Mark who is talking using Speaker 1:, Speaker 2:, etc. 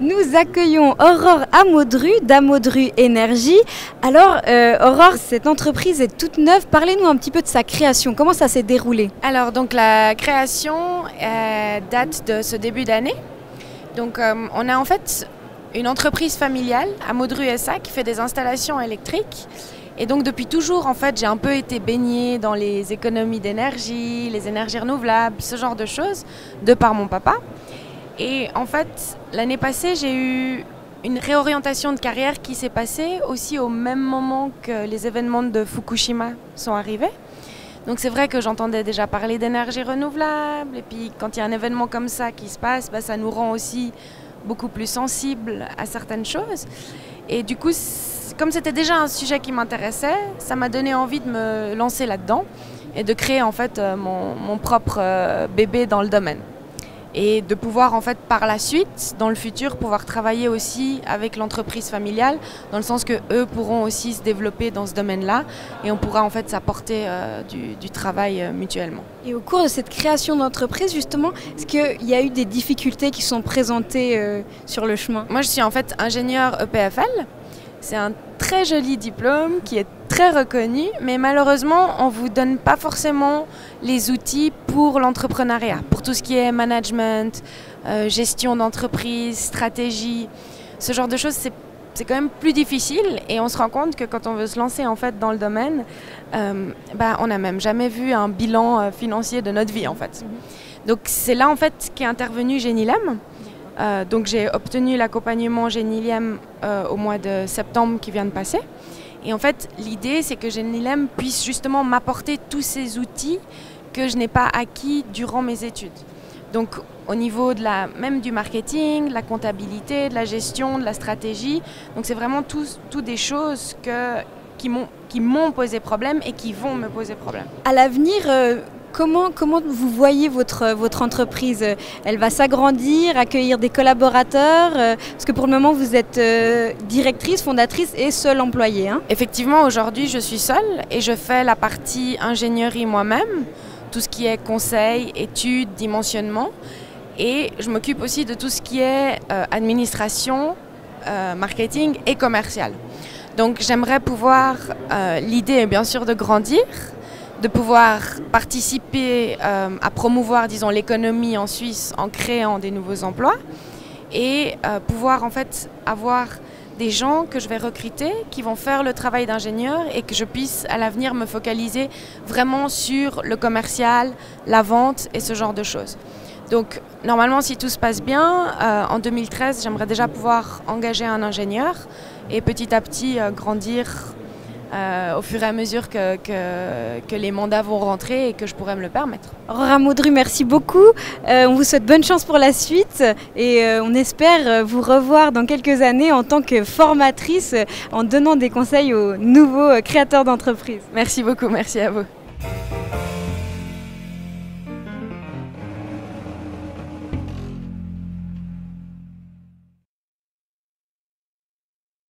Speaker 1: Nous accueillons Aurore Amodru d'Amodru Énergie. Alors Aurore, cette entreprise est toute neuve. Parlez-nous un petit peu de sa création. Comment ça s'est déroulé?
Speaker 2: Alors donc la création date de ce début d'année. Donc on a en fait une entreprise familiale, Amodru SA, qui fait des installations électriques. Et donc depuis toujours en fait j'ai un peu été baignée dans les économies d'énergie, les énergies renouvelables, ce genre de choses, de par mon papa. Et en fait, l'année passée, j'ai eu une réorientation de carrière qui s'est passée aussi au même moment que les événements de Fukushima sont arrivés. Donc c'est vrai que j'entendais déjà parler d'énergie renouvelable, et puis quand il y a un événement comme ça qui se passe, ça nous rend aussi beaucoup plus sensibles à certaines choses. Et du coup, comme c'était déjà un sujet qui m'intéressait, ça m'a donné envie de me lancer là-dedans et de créer en fait mon propre bébé dans le domaine. Et de pouvoir en fait par la suite, dans le futur, pouvoir travailler aussi avec l'entreprise familiale, dans le sens que eux pourront aussi se développer dans ce domaine-là et on pourra en fait s'apporter du travail mutuellement.
Speaker 1: Et au cours de cette création d'entreprise, justement, est-ce qu'il y a eu des difficultés qui sont présentées sur le chemin?
Speaker 2: Moi, je suis en fait ingénieure EPFL. C'est un très joli diplôme qui est très reconnu, mais malheureusement, on ne vous donne pas forcément les outils pour l'entrepreneuriat, pour tout ce qui est management, gestion d'entreprise, stratégie. Ce genre de choses, c'est quand même plus difficile et on se rend compte que quand on veut se lancer en fait dans le domaine, on n'a même jamais vu un bilan financier de notre vie en fait. Donc c'est là en fait qu'est intervenu Genilem. Donc j'ai obtenu l'accompagnement Genilem au mois de septembre qui vient de passer. Et en fait, l'idée, c'est que Genilem puisse justement m'apporter tous ces outils que je n'ai pas acquis durant mes études. Donc au niveau même du marketing, de la comptabilité, de la gestion, de la stratégie. Donc c'est vraiment tout des choses qui m'ont posé problème et qui vont me poser problème.
Speaker 1: À l'avenir, comment vous voyez votre entreprise? Elle va s'agrandir, accueillir des collaborateurs? Parce que pour le moment, vous êtes directrice, fondatrice et seule employée. Hein?
Speaker 2: Effectivement, aujourd'hui, je suis seule et je fais la partie ingénierie moi-même, tout ce qui est conseil, études, dimensionnement. Et je m'occupe aussi de tout ce qui est administration, marketing et commercial. Donc j'aimerais pouvoir, l'idée est bien sûr de grandir, de pouvoir participer à promouvoir, disons, l'économie en Suisse en créant des nouveaux emplois et pouvoir en fait avoir des gens que je vais recruter qui vont faire le travail d'ingénieur et que je puisse à l'avenir me focaliser vraiment sur le commercial, la vente et ce genre de choses. Donc normalement, si tout se passe bien, en 2013, j'aimerais déjà pouvoir engager un ingénieur et petit à petit grandir au fur et à mesure que les mandats vont rentrer et que je pourrais me le permettre.
Speaker 1: Aurore Amodru, merci beaucoup. On vous souhaite bonne chance pour la suite et on espère vous revoir dans quelques années en tant que formatrice en donnant des conseils aux nouveaux créateurs d'entreprises.
Speaker 2: Merci beaucoup, merci à vous.